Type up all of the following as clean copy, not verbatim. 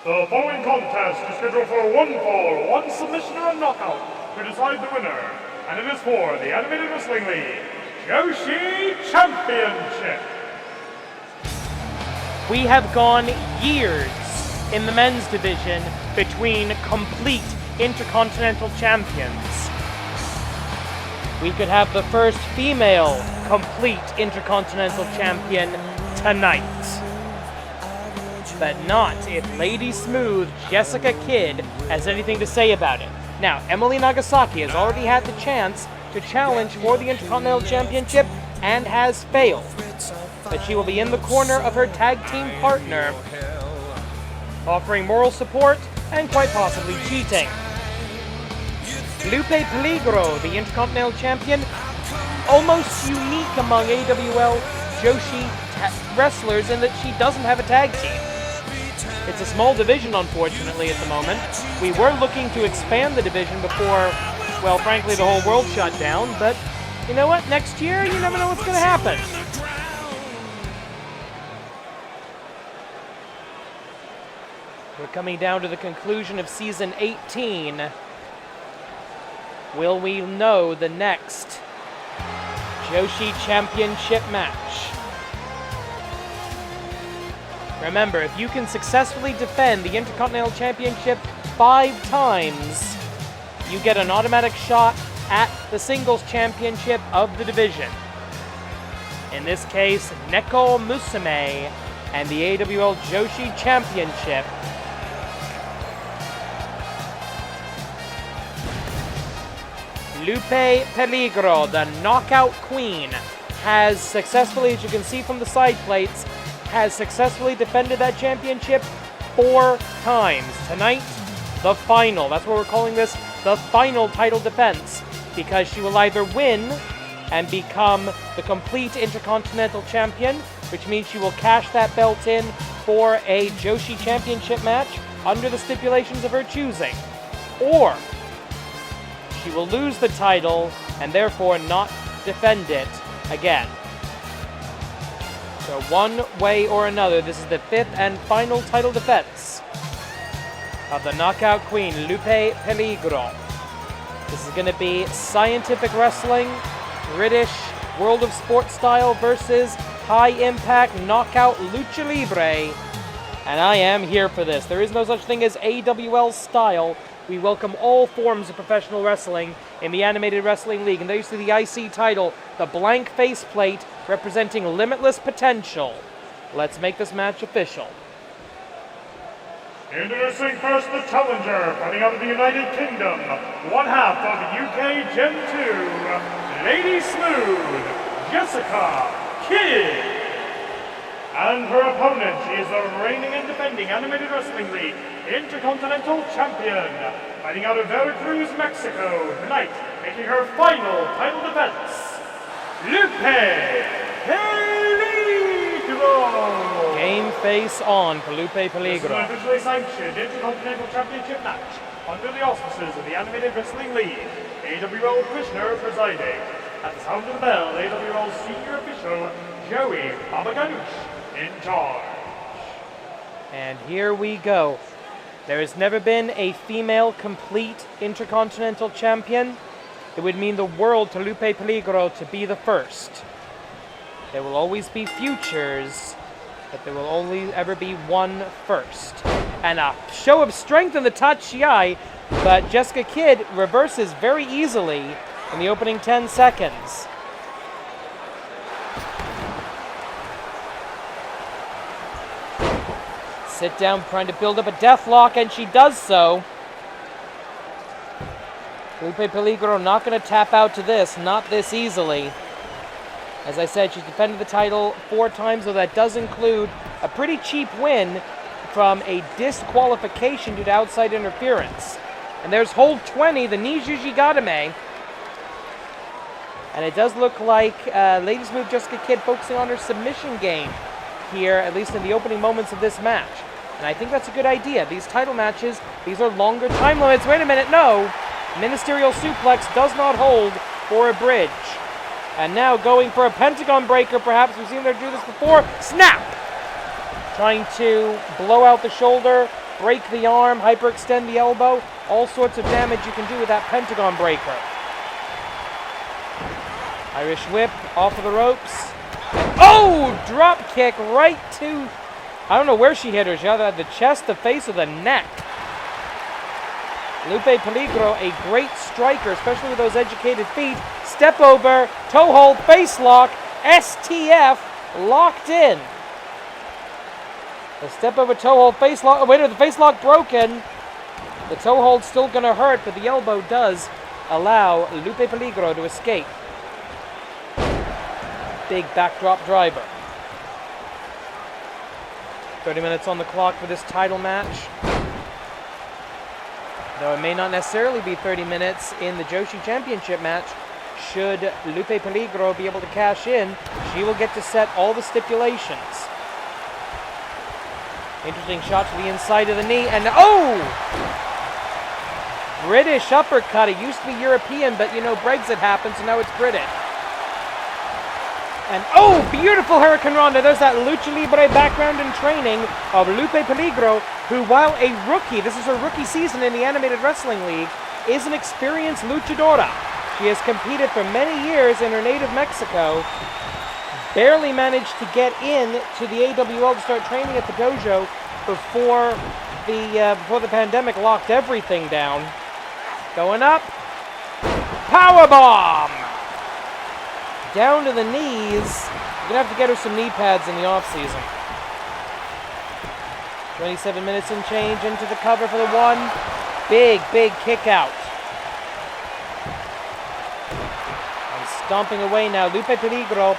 The following contest is scheduled for one fall, one submission or knockout to decide the winner. And it is for the Animated Wrestling League Joshi Championship. We have gone years in the men's division between complete Intercontinental champions. We could have the first female complete Intercontinental champion tonight. But not if Lady Smooth Jessica Kidd has anything to say about it. Now, Emily Nagasaki has already had the chance to challenge for the Intercontinental Championship and has failed. But she will be in the corner of her tag team partner, offering moral support and quite possibly cheating. Lupe Peligro, the Intercontinental Champion, almost unique among AWL Joshi wrestlers in that she doesn't have a tag team. It's a small division, unfortunately, at the moment. We were looking to expand the division before, well, frankly, the whole world shut down, but you know what? Next year, you never know what's going to happen. We're coming down to the conclusion of Season 18. Will we know the next Joshi Championship match? Remember, if you can successfully defend the Intercontinental Championship 5 times, you get an automatic shot at the Singles Championship of the division. In this case, Neko Musume and the AWL Joshi Championship. Lupe Peligro, the Knockout Queen, has successfully, as you can see from the side plates, has successfully defended that championship 4 times. Tonight, the final. That's what we're calling this, the final title defense, because she will either win and become the complete Intercontinental Champion, which means she will cash that belt in for a Joshi Championship match under the stipulations of her choosing, or she will lose the title and therefore not defend it again. So one way or another, this is the 5th and final title defense of the Knockout Queen, Lupe Peligro. This is going to be scientific wrestling, British World of Sport style versus high-impact knockout lucha libre. And I am here for this. There is no such thing as AWL style. We welcome all forms of professional wrestling in the Animated Wrestling League. And there you see the IC title, the blank faceplate representing limitless potential. Let's make this match official. Introducing first the challenger, fighting out of the United Kingdom, one half of UK Gen 2, Lady Smooth, Jessica Kidd. And her opponent, she is the reigning and defending Animated Wrestling League Intercontinental Champion, fighting out of Veracruz, Mexico, tonight, making her final title defense, Lupe Peligro. Game face on for Lupe Peligro. This is an officially sanctioned Intercontinental Championship match under the auspices of the Animated Wrestling League, AWL Commissioner presiding. At the sound of the bell, AWL Senior Official Joey Babaganush in charge. And here we go. There has never been a female complete Intercontinental Champion. It would mean the world to Lupe Peligro to be the first. There will always be futures, but there will only ever be one first. And a show of strength in the Tachiai, but Jessica Kidd reverses very easily in the opening 10 seconds. Sit down, trying to build up a deathlock, and she does so. Lupe Peligro not going to tap out to this, not this easily. As I said, she's defended the title 4 times, though that does include a pretty cheap win from a disqualification due to outside interference. And there's hold 20, the Nijuji Gadame. And it does look like Lady Smooth Jessica Kidd focusing on her submission game here, at least in the opening moments of this match. And I think that's a good idea. These title matches, these are longer time limits. Wait a minute, no! Ministerial suplex does not hold for a bridge. And now going for a Pentagon breaker, perhaps. We've seen her do this before. Snap! trying to blow out the shoulder, break the arm, hyperextend the elbow. All sorts of damage you can do with that pentagon breaker. Irish whip off of the ropes. Oh! Drop kick right to... I don't know where she hit her. She either had the chest, the face, or the neck. Lupe Peligro, a great striker, especially with those educated feet. Step over, toe hold, face lock, STF, locked in. The step over, toe hold, face lock. Oh, wait, the face lock broken. The toe hold's still going to hurt, but the elbow does allow Lupe Peligro to escape. Big backdrop driver. 30 minutes on the clock for this title match. Though it may not necessarily be 30 minutes in the Joshi Championship match, should Lupe Peligro be able to cash in, she will get to set all the stipulations. Interesting shot to the inside of the knee, and oh! British uppercut. It used to be European, but you know, Brexit happened, so now it's British. And oh, beautiful Hurricane Rana. There's that Lucha Libre background and training of Lupe Peligro, who, while a rookie, this is her rookie season in the Animated Wrestling League, is an experienced luchadora. She has competed for many years in her native Mexico, barely managed to get in to the AWL to start training at the dojo before the pandemic locked everything down. Going up, powerbomb! Down to the knees. You're going to have to get her some knee pads in the offseason. 27 minutes and change into the cover for the one. Big kick out. And stomping away now, Lupe Peligro.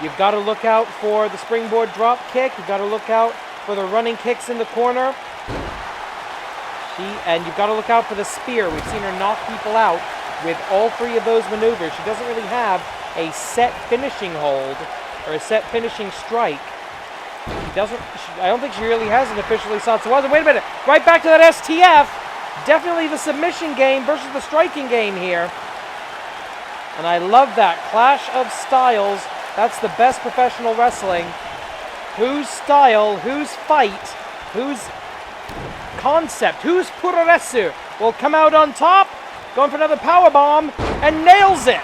You've got to look out for the springboard drop kick. You've got to look out for the running kicks in the corner. And you've got to look out for the spear. We've seen her knock people out with all three of those maneuvers. She doesn't really have a set finishing hold or a set finishing strike. I don't think she really has an officially sought. So wait a minute, right back to that STF. Definitely the submission game versus the striking game here. And I love that clash of styles. That's the best professional wrestling. Whose style, whose fight, whose concept, whose puroresu will come out on top, going for another powerbomb, and nails it.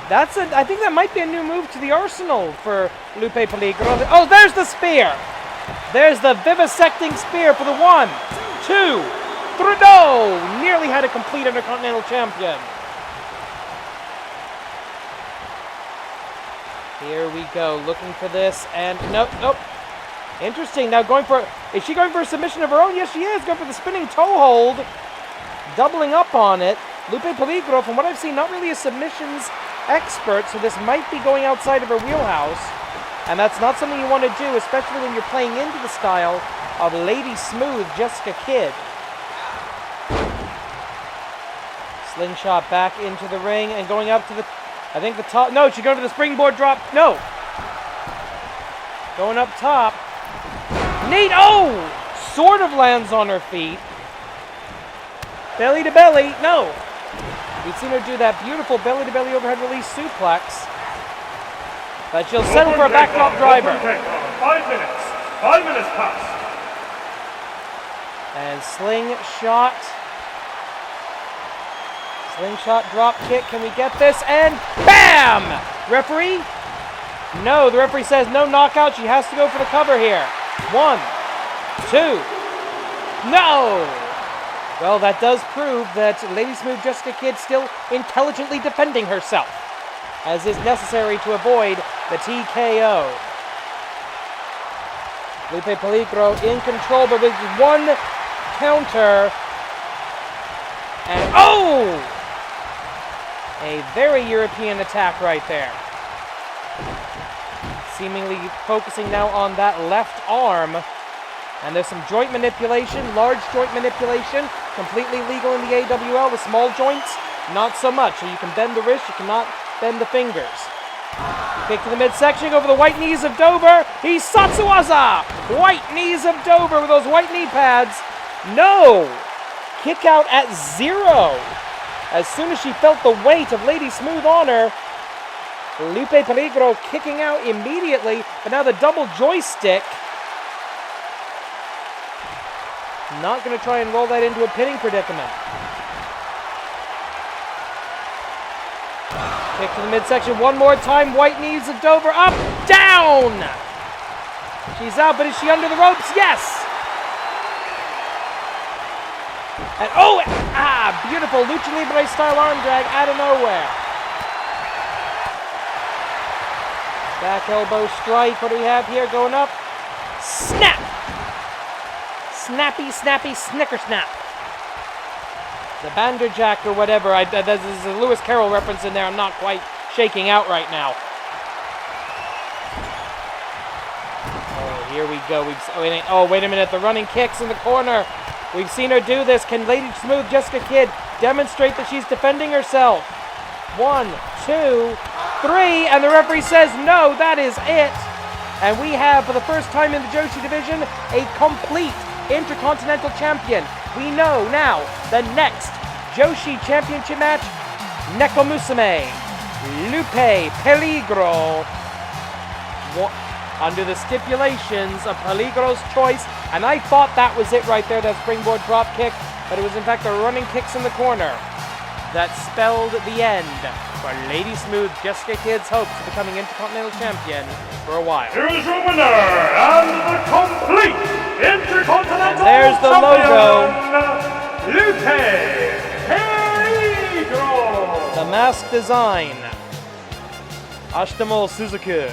I think that might be a new move to the arsenal for Lupe Peligro. Oh, there's the spear. There's the vivisecting spear for the 1, 2, 3. No! Nearly had a complete Intercontinental champion. Here we go, looking for this, and nope. Interesting, now is she going for a submission of her own? Yes, she is, going for the spinning toe hold, doubling up on it. Lupe Peligro, from what I've seen, not really a submissions expert, so this might be going outside of her wheelhouse, and that's not something you want to do, especially when you're playing into the style of Lady Smooth, Jessica Kidd. Slingshot back into the ring and going up to the top. No, she's going to the springboard drop. No. Going up top. Neat. Oh! Sort of lands on her feet. Belly to belly. No. We've seen her do that beautiful belly-to-belly overhead release suplex. But she'll settle for a backdrop driver. 5 minutes. 5 minutes past. And slingshot. Slingshot drop kick. Can we get this? And bam! Referee? No, the referee says no knockout. She has to go for the cover here. 1, 2. No! Well, that does prove that Lady Smooth Jessica Kidd still intelligently defending herself, as is necessary to avoid the TKO. Lupe Peligro in control, but with one counter. And oh! A very European attack right there. Seemingly focusing now on that left arm. And there's some joint manipulation, large joint manipulation, completely legal in the AWL. The small joints, not so much. So you can bend the wrist, you cannot bend the fingers. Kick to the midsection over the white knees of Dover. He's Satsuwaza! White knees of Dover with those white knee pads. No! Kick out at 0. As soon as she felt the weight of Lady Smooth on her, Lupe Peligro kicking out immediately, But now the double joystick. Not going to try and roll that into a pinning predicament. Kick to the midsection one more time. White knees of Dover. Up, down. She's out, but is she under the ropes? Yes. And beautiful Lucha Libre style arm drag out of nowhere. Back elbow strike. What do we have here going up? Snap. Snappy, snappy, snicker snap. The Banderjack or whatever. There's a Lewis Carroll reference in there. I'm not quite shaking out right now. Oh, here we go. Wait a minute. The running kicks in the corner. We've seen her do this. Can Lady Smooth Jessica Kidd demonstrate that she's defending herself? 1, 2, 3, and the referee says no, that is it. And we have, for the first time in the Joshi division, a complete Intercontinental champion. We know now the next Joshi championship match, Nekomusume, Lupe, Peligro, under the stipulations of Peligro's choice. And I thought that was it right there, that springboard drop kick, but it was in fact the running kicks in the corner that spelled the end for Lady Smooth Jessica Kidd's hopes of becoming Intercontinental champion for a while. Here's your winner and the complete Intercontinental and there's the logo. Lupe Peligro. The mask design. Ashtamol Suzuki.